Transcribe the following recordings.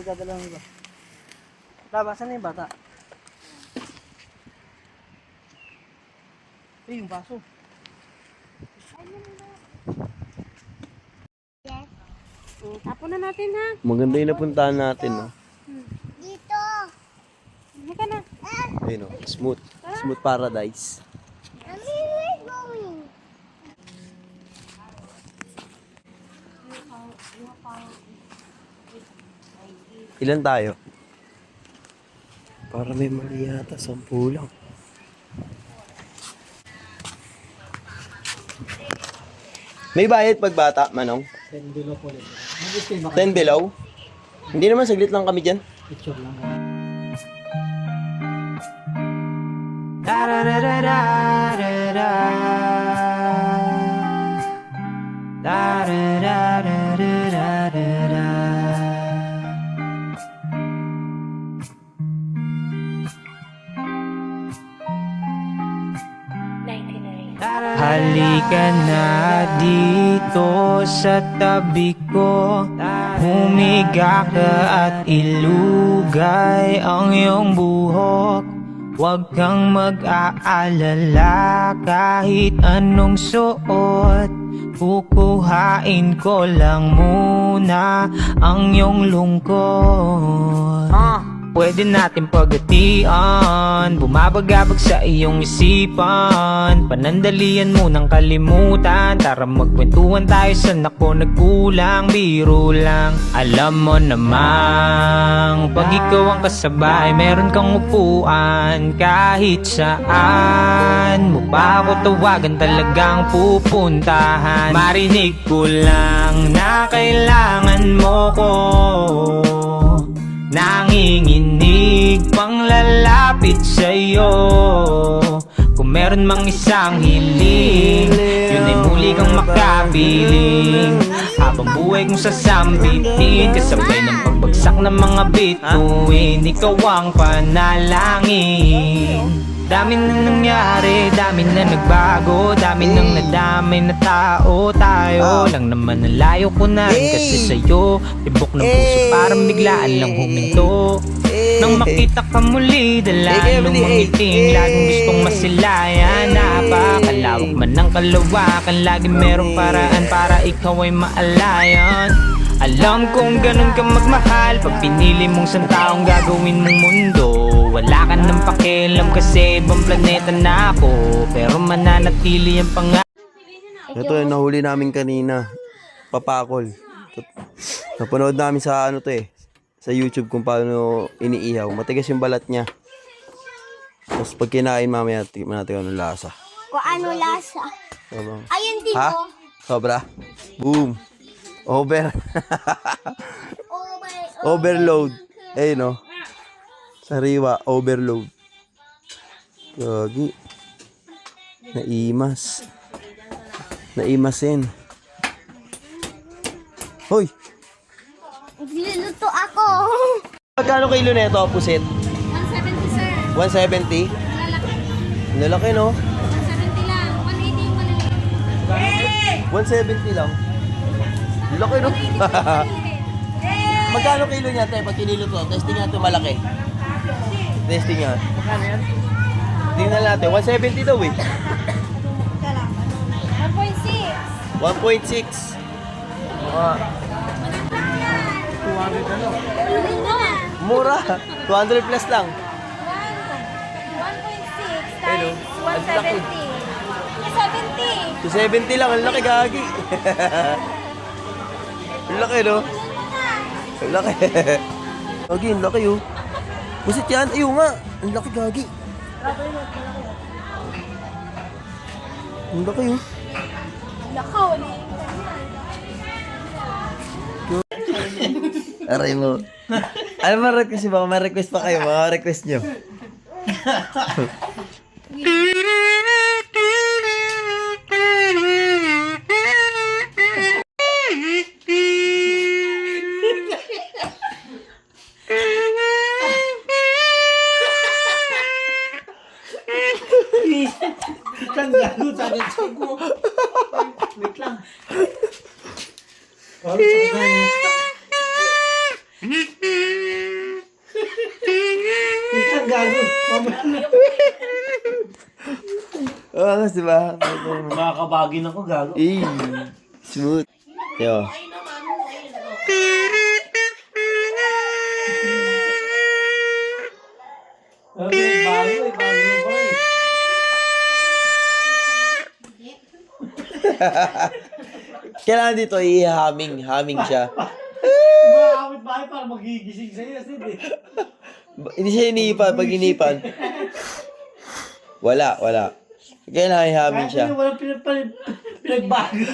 magdadala ng iba. Labasan na yung bata. Eh, yung baso. Yes. Tapon na natin ha. Maganda yung napuntahan natin, no? Dito. Halika na. Ayun, no? Smooth. Smooth paradise. Mommy, where's going? Ilan tayo? Para may mali yata, 10 lang. May bayad pag bata, Manong? 10 below po ulit. 10 below? Hindi naman, saglit lang kami dyan. Picture lang. Halika na dito sa tabi ko, humiga ka at ilugay ang iyong buhok. Huwag kang mag-aalala kahit anong suot, kukuhain ko lang muna ang iyong lungkot. Pwede natin pagatian, bumabagabag sa iyong isipan, panandalian mo ng kalimutan. Tara magkwentuhan tayo sa nako nagkulang, biro lang. Alam mo namang pag ikaw ang kasabay, meron kang upuan kahit saan. Mo pa ako tawagan, talagang pupuntahan. Marinig ko lang na kailangan mo ko, nanginginig pang lalapit sa'yo. Kung meron mang isang hiling, yun ay muli kang makapiling. Habang buhay kong sasambitin, kasabay ng pagbagsak ng mga bituin, ikaw ang panalangin. Dami na nangyari, dami na nagbago, dami nang nadamay na tao. Tayo lang naman nalayo ko na rin kasi sa'yo. Tibok ng puso parang biglaan lang huminto. Nang makita ka muli, dalaan lumangiting, laging gustong masilayan. Napakalawak man ng kalawakan, lagi merong paraan para ikaw ay maalayan. Alam kong ganun ka magmahal, pag pinili mong isang taong gagawin mong mundo. Wala ka nang pakialam kasi ibang planeta na ako, pero mananatili ang pangarap. Ito yung nahuli namin kanina. Papakol. Napanood namin sa ano to eh, sa YouTube kung paano iniihaw. Matigas yung balat niya. Tapos pag kinain mamaya, tignan natin anong lasa. Kung ano lasa. Sabang. Ayun din Ha? mo. Sobra? Boom. Over. Oh my, Overload. Eh no. Sariwa, overload. Gagi. Naimas. Naimasin. Hoy! Nagluluto ako. Magkano kilo na ito, pusit? 170 sir. 170? Lalaki. Lalaki, no? 170 lang. 180 yung maliliit. 170 lang. Laki, no? 180 yung maliliit. Magkano kilo niya, te? Pag kinilo to, testing nga ito malaki. Testing nga. Magkano yan? Tingnan natin. 170 daw, eh. 1.6. 1.6. Mukha. 200 ano? Mura. 200 plus lang. 1.6 Hello. times Ang laki. 170. 270 lang. Ang laki, gagi. Ang laki, no? Ang laki. Gagi, ang laki, oh. Pusit yan. Ayaw nga. Ang laki, gagi. Ang laki, oh. Lakaw na Aray mo. Ano ba request ba? May request pa kayo. Mga request nyo. Ang gago sa akin ko. Wait lang. Oh, gago. Oo, kasi ba? Makakabagin ako, gago. Eh, smooth. Yo. Bago pa eh. Kailangan dito humming siya. Makakapit bahay para magigising sa'yo, Sid eh. Hindi siya iniipan. Pag inipan, wala. Kailangan humming siya. Kahit walang pinagbago.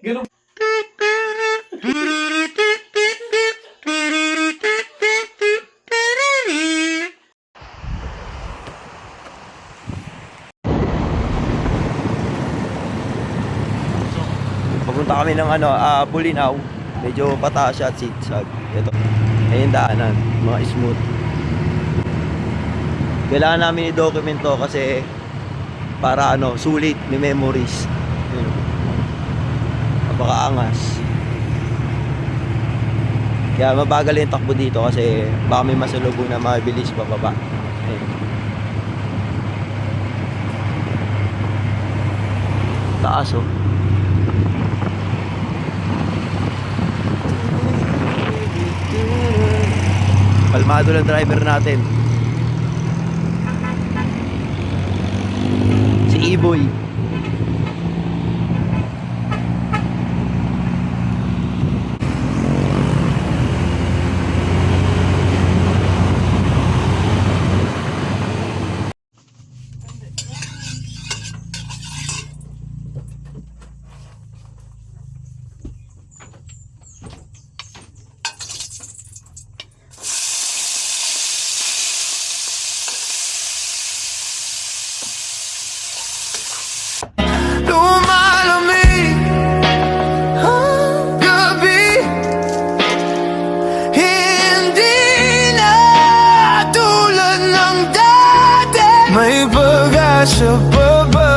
Ganun. Papunta kami ng Bulinaw. Medyo pataas siya at zigzag. Ito. Ayun daanan. Mga smooth. Kailangan namin i-document to kasi para sulit, may memories. Yun. Napakaangas. Kaya mabagal yung takbo dito kasi baka may masalubong na mabilis bababa. Ayun. Taas oh. Kalmado lang driver natin. Si Iboy. Lumalamig ang gabi, hindi na tulad ng dati. May pag-asa pa ba?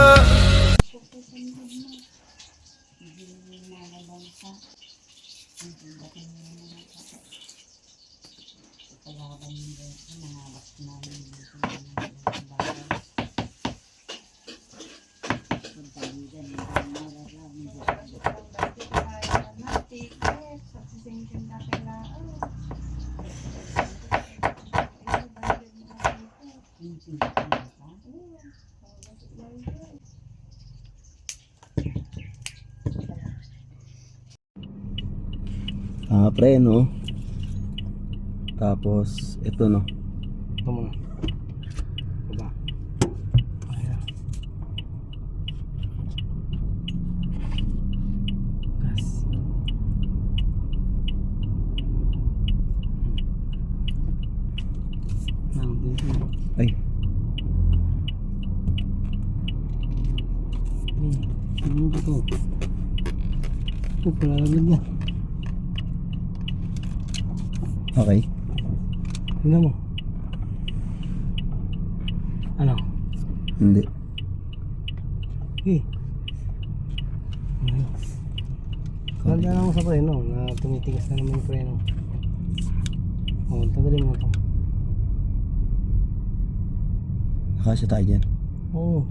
Pre, no? Tapos, ito, no? Ito muna. Baba. Ayan. Gas. Dito. Ay, Ano ba ito? Ito, palalag yan. okay. Tingnan mo. Ano? Hindi. Eh. Ano? Kanda lang ako sa preno na tumitigas na naman yung preno. O, tagalin mo na ito. Nakasya tayo dyan. Oo.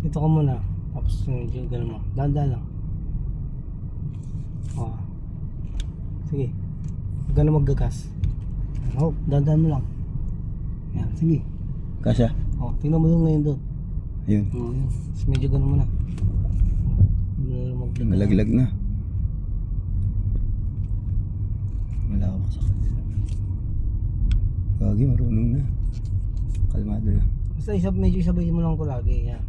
Dito ka muna. Tapos yung gano'n mo. Danda lang. O. Sige. Huwag ka na maggagas. Oh, dandan mo lang. Yan, sige. Kasya. Oh, tingnan mo doon ngayon doon. Ayun. Oh, yun. Tapos medyo gano'n mo na. Malaglag na. Malawak sa kanila. Gagi, marunong na. Kalmado lang. Basta medyo isabayin mo lang ko lagi. Yan.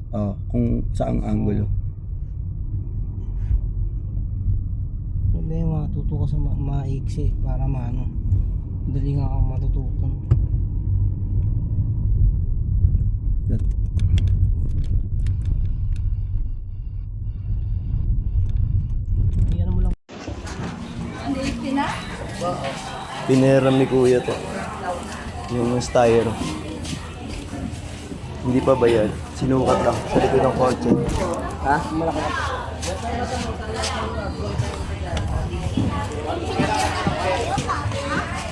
Kung saang angulo. Problema, matuto ka sa maiksi para maano. Dali nga kang matutukan. Iyan mo lang. Pineram ni kuya to. Yung styro. Hindi pa ba yan? Sinukat lang sa likod ng kotse. Ha? Malaki na.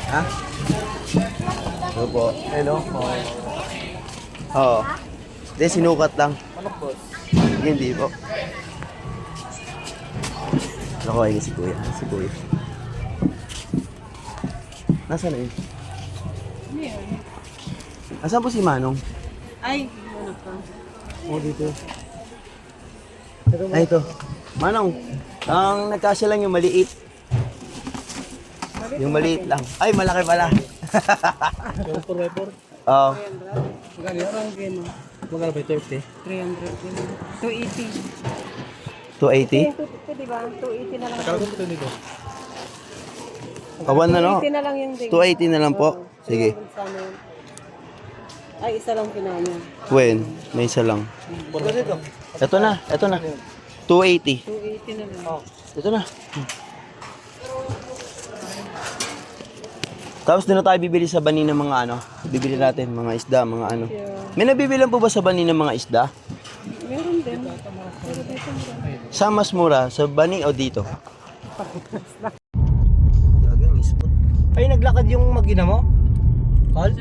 Ha? Ano po? Hello? Oo. Hindi, sinukat lang. Hindi po. Nakuha niya si Kuya. Si Kuya. Nasaan na yun? Asan po si Manong? Ay, ano pa? Oh, dito. Ay, ito. Manong, ang nagkasya lang yung maliit. Yung maliit lang. Ay, malaki pala. Yung 4x4. Oo. Magkano yun? Magkano ba ito? 300 din. 280. 280? Ito, di ba? 280 na lang. Magkano ito dito? Kawan na, no? 280 na lang yung ding. 280 na lang po. Sige. Sana yun. Ay, isa lang pinanya. When? May isa lang. Magkano dito? Ito na. Ito na. 280. 280 na lang. Ito na. Tapos doon na tayo bibili sa bani ng mga ano. Bibili natin mga isda, mga ano. May nabibilan po ba sa bani ng mga isda? Meron din. Pero dito meron. Sa mas mura? Sa bani o dito? Gagang ispot. Ay, naglakad yung mag-ina mo? Paul?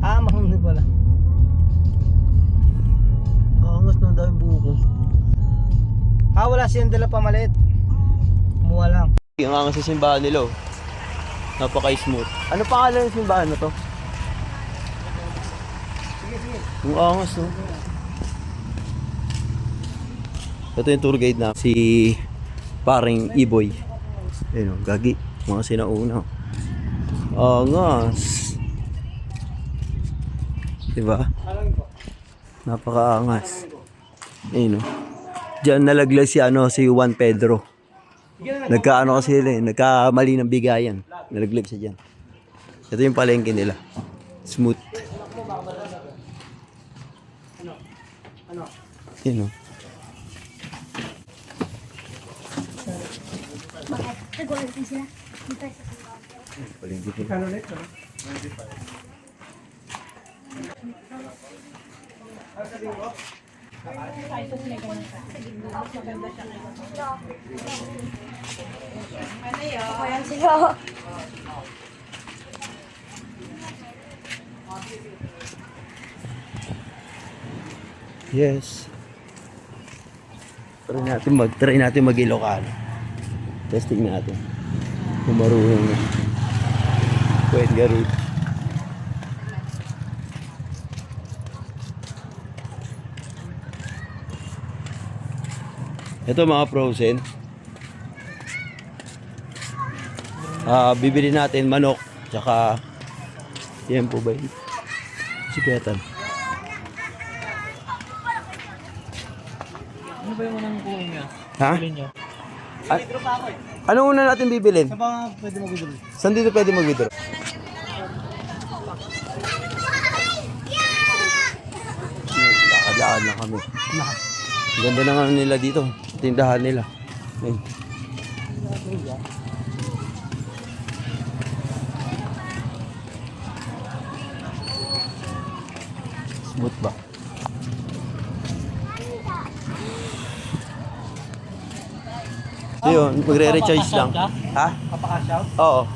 Ah, mahal pala. Angas na dahil buko. Ah, wala siyang dala pamalit. Kumuha lang. Ang angas sa simbahan nila oh. Napaka-smooth. Ano pangalan ng simbahan na to? Ang angas no. Ito yung tour guide na si paring Iboy. Ayun oh, gagi. Mga sinauna. Angas. Diba? Napaka-angas. Ayun oh. Diyan nalaglag si ano, si Juan Pedro. Nagkaano kasi sila eh, nagkamali ng bigayan. Nalaglag siya dyan. Ito yung palengke nila. Smooth. Yun o. Palengke nila. Ayan sila. Yes. Try natin mag-Ilocano. Testing natin. Kung marunong na. Pwede garut. Ito mga frozen. Bibili natin manok. Tsaka yan po ba yun? Sikretan. Ano ba yung unang kuha niya? Ha? Bilhin niyo. Ano una natin bibilin? Sa mga pwede mo bibili? Saan dito pwede mag-withdraw? Lakad-lakad lang kami. Ang ganda na nga nila dito. Tindahan nila. Ayun. Smooth ba? Ito yun, magre-recharge lang. Ha? Papakasyaw? Oo.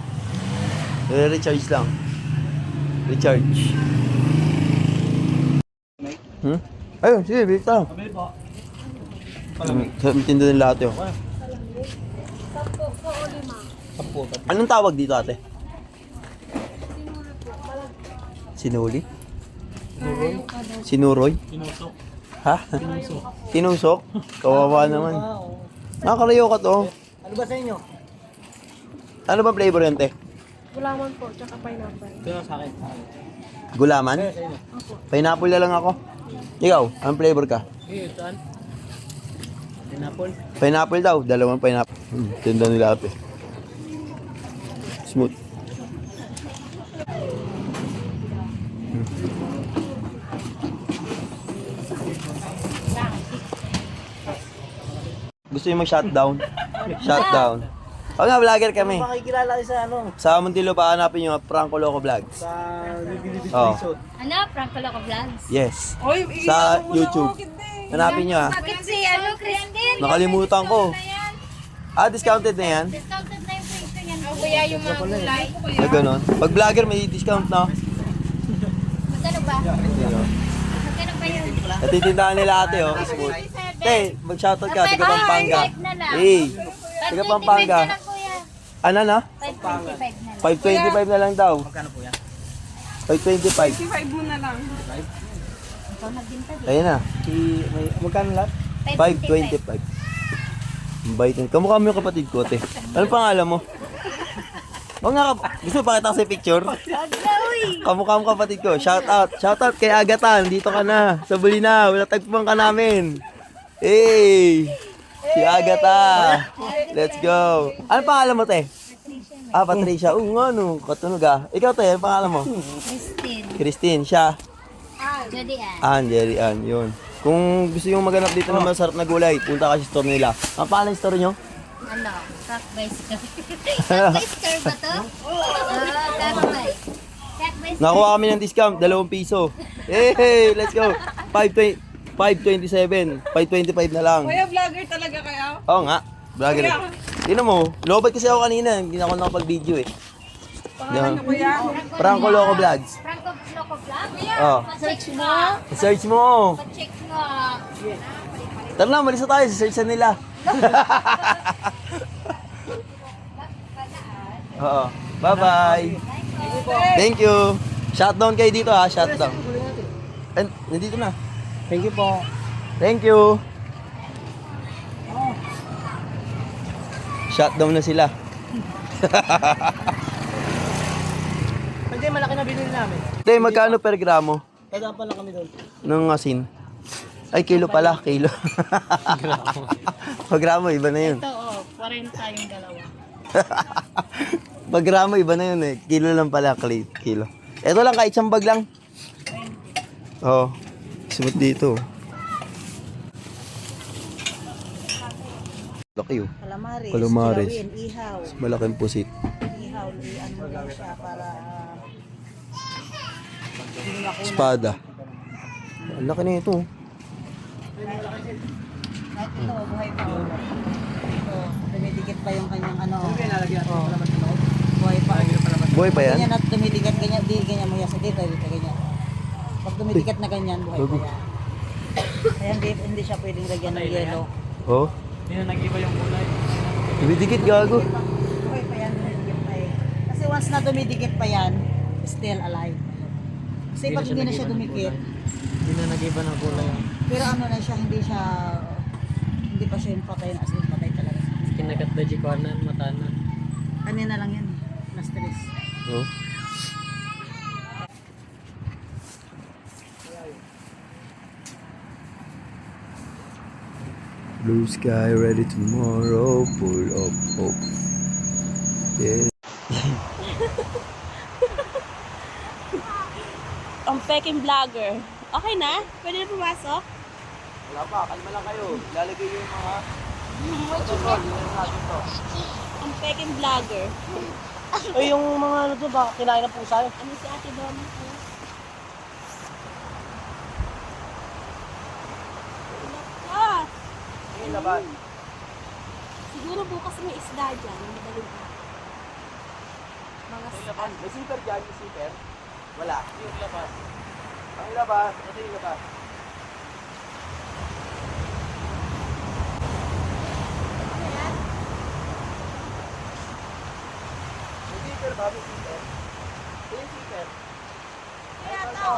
Magre-recharge lang. Recharge. Ayun, sige, bilik tayo. Kabili po. Tinda din lahat yun. 10 po o 5. Anong tawag dito ate? Sinuli? Sinuroy? Sinusok. Ha? Tinusok? Kawawa naman. Nakakalayo ka to. Ano ba sa inyo? Ano ba flavor yun, te? Gulaman po, tsaka pineapple. Ito sa akin. Gulaman? Sa inyo. Pineapple na lang ako. Ikaw, anong flavor ka? Hey, saan? Pineapple. Pineapple daw, dalawang pineapple. Tinda nila ate. Smooth. Gusto niyo mag-shutdown? Shutdown. Pag nga, vlogger kami. Makikilala kayo sa ano? Sa Montilo pa hanapin nyo, Franco Loco Vlogs. Sa Bibili Oh. Resort. Ano? Franco Loco Vlogs. Yes. Oy, Sa YouTube. Hanapin nyo Bakit si ano, Kristen? Nakalimutan ko. Na yan. Discounted na yan? Discounted na yung presyo yan. kuya yung mga gulay. Na gano'n. Pag vlogger, may discount na. Magkano ba? Magkano ba yun? Natitindahan nila ate, oh. Smooth. Te, mag-shoutout ka. Tiga Pampanga. Hey, tiga Pampanga. 525 na lang, kuya. Ano na? 525 na lang. 525 na lang daw. Magkano po yan? 525. 55 mo na lang. Ikaw nagbinta din. Ayun na. Magkano lahat? 525. Ang bait nun. Kamukha mo yung kapatid ko, ate. Ano pangalan mo? O nga, gusto mo pakita ko sa picture? Kamukha mo kapatid ko. Shout out kay Agatan. Dito ka na. Sa Bulinaw. Natagpuan ka namin. Hey! Si Agata. Let's go. Ano pangalan mo, te? Ah, Patricia. Oo nga, no. Katunog ah. Ikaw, te. Ano pangalan mo? Christine. Christine. Siya. Judy Ann. Jerry Ann. Yun. Kung gusto nyo maghanap dito ng masarap na gulay, punta ka sa store nila. Ang pangalan ng store nyo? Ano? Cockbay store. Cockbay store ba to? Cockbay. Cockbay store. Nakuha kami ng discount, 2 piso. Hey, let's go. 527, 525 na lang. Kuya, vlogger talaga kayo? Oo nga, vlogger. Tingnan mo, lobot kasi ako kanina, hindi na ako nakapag-video eh. Pangalan niyo, kuya? Franco Loco Vlogs. Franco Loco Vlog? Oh. Search mo. Search mo. Check mo. Tara na, malis na tayo, search na nila. Oo. Bye-bye. Thank you. Shutdown kayo dito ha, shutdown. And, nandito na. Thank you po. Thank you. Shutdown na sila. Hindi, malaki na binili namin. Tay, magkano per gramo Tadaan pa lang kami doon. ng asin? Ay, kilo pala, kilo. Pag gramo, iba na yun. Ito, 40 yung dalawa. Pag gramo, iba na yun eh. Kilo lang pala, kilo. Ito lang, kahit isang bag lang. Oo. Oh, smooth dito. Laki oh. Calamares, Calamares. kilawin, ihaw. Malaking pusit. Ihaw, ano mo lang siya para Espada. Ang laki na ito. kahit ito, buhay pa. Ito, dumidikit pa yung kanyang ano. Oh, buhay pa. Buhay pa yan? Ganyan at dumidikit, ganyan, di ganyan mo yan sa dito, ganyan. Pag dumidikit na ganyan, buhay pa yan. Kaya hindi siya pwedeng lagyan ng yelo. Oh. Hindi na nag-iba yung kulay. Dumidikit, gago. Buhay pa yan, dumidikit pa eh. Kasi once na dumidikit pa yan, still alive. Kasi pag hindi na siya dumikit, Hindi na nag-iba ng kulay. pero ano na siya, hindi pa siya yung patay na as in patay talaga. Kinagat na jikwanan, matanan. Ano na lang yan, na-stress. Oh. Blue sky ready tomorrow, full of hope. Yeah. Ang peking vlogger. Okay na? Pwede na pumasok? Wala pa, kalma lang kayo. Lalagay yung mga... Ang peking vlogger. O yung mga ano to, baka kinain ng pusa yun. Ano si Ate Dom? Ah! Yung laban. Siguro bukas may isda dyan. Madaling araw. Mga Yung laban. May siper dyan, may siper. Wala. Yung labas. Ang labas, ito yung labas. May siper ba? May siper? Ito yung siper. Kaya to,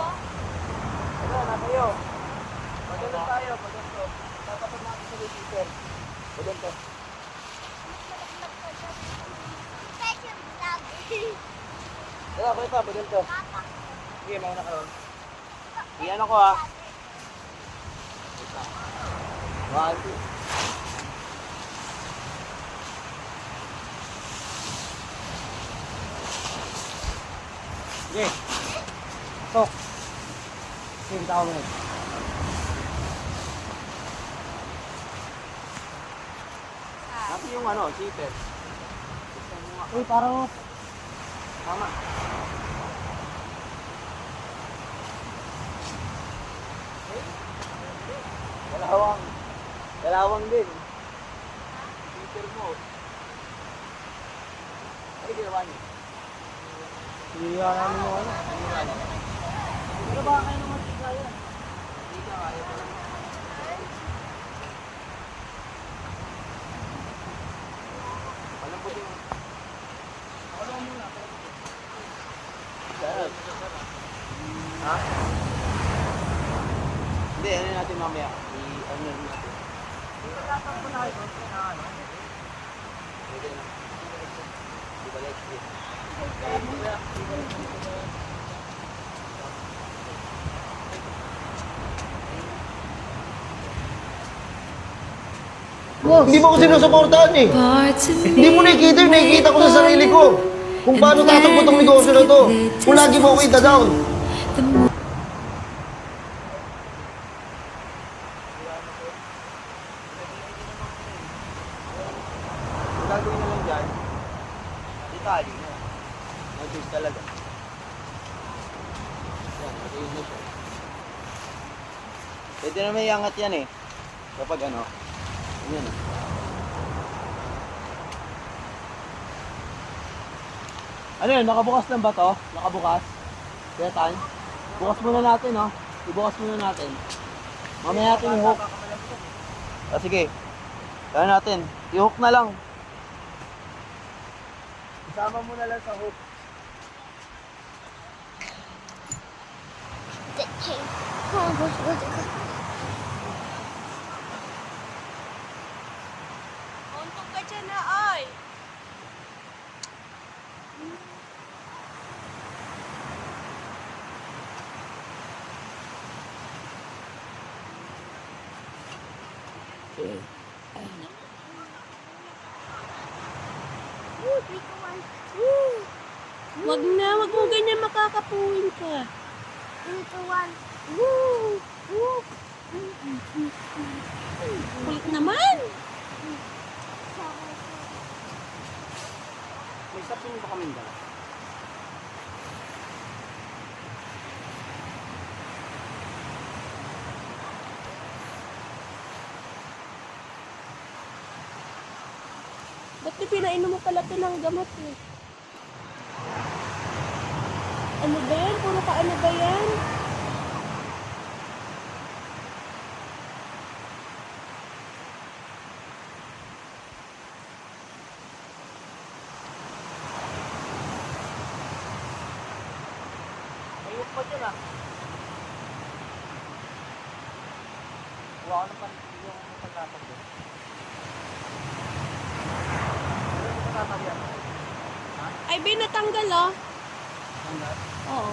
Ano, na kayo. Pagano tayo, pagano. Tatapat natin sa may siper. Pagano. second vlog. Tara, pakita, pagano. Sige, mauna ka ron. Iyan ako ha. One, two. Sige. Tok. Sige, tao mo yun. Kasi yung ano, siper. Uy, parang... Tama. Dalawang. Dalawang din. Siper mo. Ay, ginawa niyo? Hindi ka namin yung ano. Pero baka kayo naman kaya. Hindi ka kaya pa lang. Alam po din. Alam mo na. Ha? Hindi, ano natin mamaya. Ano natin. Pwede na. Di ba let's go? Hindi mo ko sinusuportahan eh. Hindi mo nakikita yung nakikita ko sa sarili ko. Kung paano tatakbo itong negosyo na to. Kung lagi mo ako ita-down. Ang gagawin na lang dyan, itali mo. Mag-choose talaga. Yan, mag-choose na siya. Pwede na may iangat yan eh. Kapag ano, yan. Ano yun, nakabukas lang ba to? Nakabukas? Kaya tayo? Bukas muna natin, no? Ibukas muna natin. Mamaya natin i-hook. Ah, sige. Kaya natin. I-hook na lang. Isama mo na lang sa hook. Untok ka dyan na, ay. Wag na, wag mo ganyan, makakapuwin ka. Kulit naman. May sapin ba kami dala? Ba't di pinainom mo pala ito ng gamot eh? Ano ba yan? Puro ka ano ba yan? May hook pa dyan ah. Huwag ako ng panitili yung pagkatag doon. Ano yung pagkatag yan? Ay, Ben, natanggal oh. Hanggat? Oo.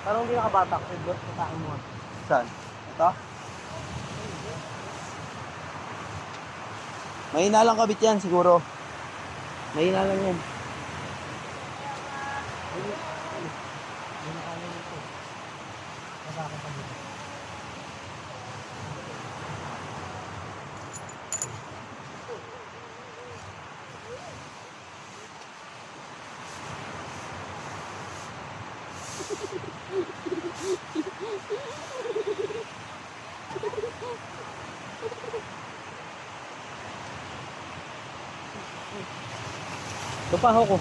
Parang hindi nakabatak. Siguro sa takin mo. Saan? Ito? Mahina lang kabit yan siguro. Mahina lang yan. Tupaho ko.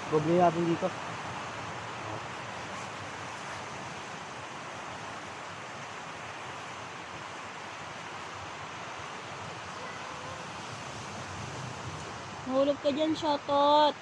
Goblin natin dito. Mahulog ka dyan, Shotot.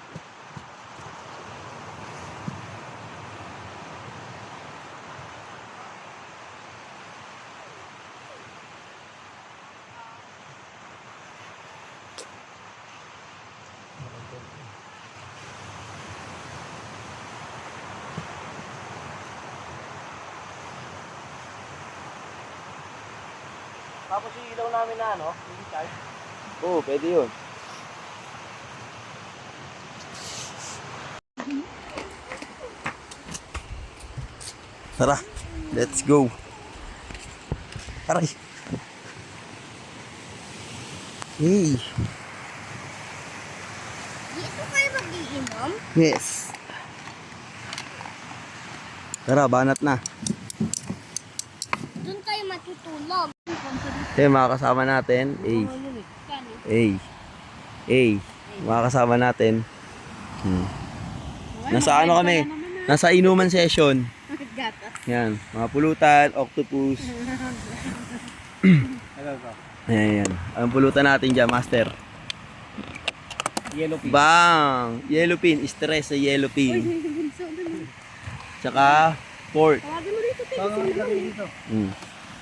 Tapos yung ilaw namin na ano, yung charge. Oo, pwede yun. Tara, let's go. Aray. Hey. Yes. Tara, banat na. Doon kayo matutulog. Hey, mga kasama natin. Mga kasama natin. Nasa ano kami? Nasa inuman session. Yan, mga pulutan, octopus. Ayan. Ang pulutan natin dyan, master. Yellow pin. Bang! Yellowfin, stress sa yellowfin. Tsaka pork.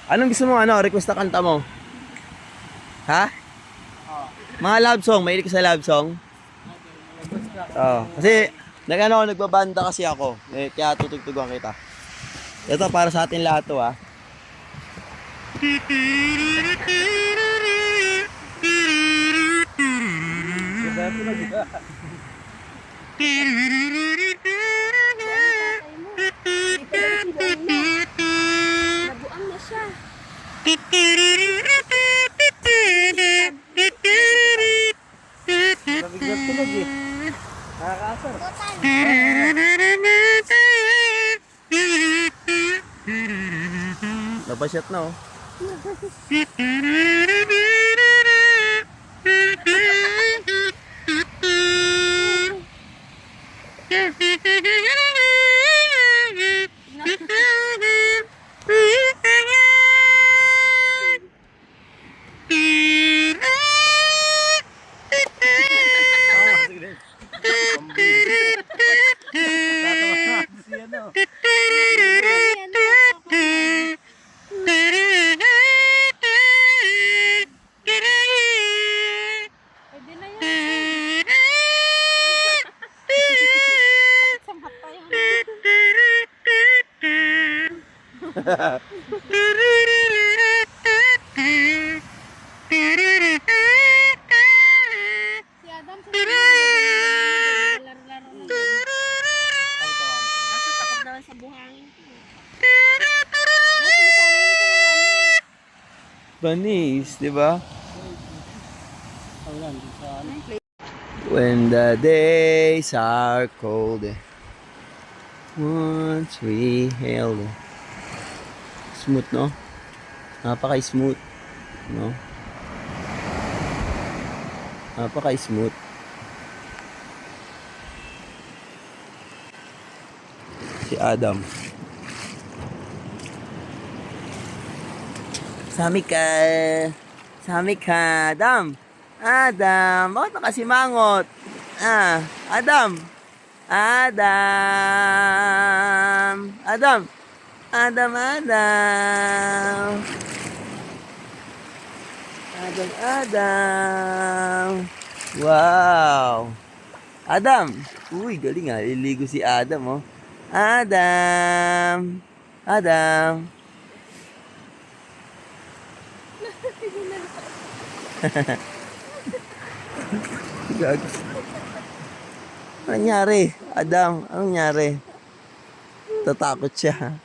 Anong gusto mo, request na kanta mo? Ha? Mga love song, mahilig ka sa love song? Kasi nagbabanda kasi ako. Kaya tutugtugan kita. Ito para sa atin lahat to, ha. Nabuang na siya. Nabiglat tulog eh. Nakakaasar. Napasyat na, oh. Pwede na yan. Sa mata yan. Si Adam sa laro-laro na yan. Kaso takot daw sa buhangin. Panis, di ba? When the days are cold, once we held. Smooth, no? Napaka-smooth, no? Napaka-smooth. Si Adam. Sami ka, Adam. Adam, bakit nakasimangot? Adam. Wow. Adam. Uy, galing ah. Liligo si Adam, oh. Adam. Gago. Anong nangyari? Adam, anong nangyari? Tatakot siya.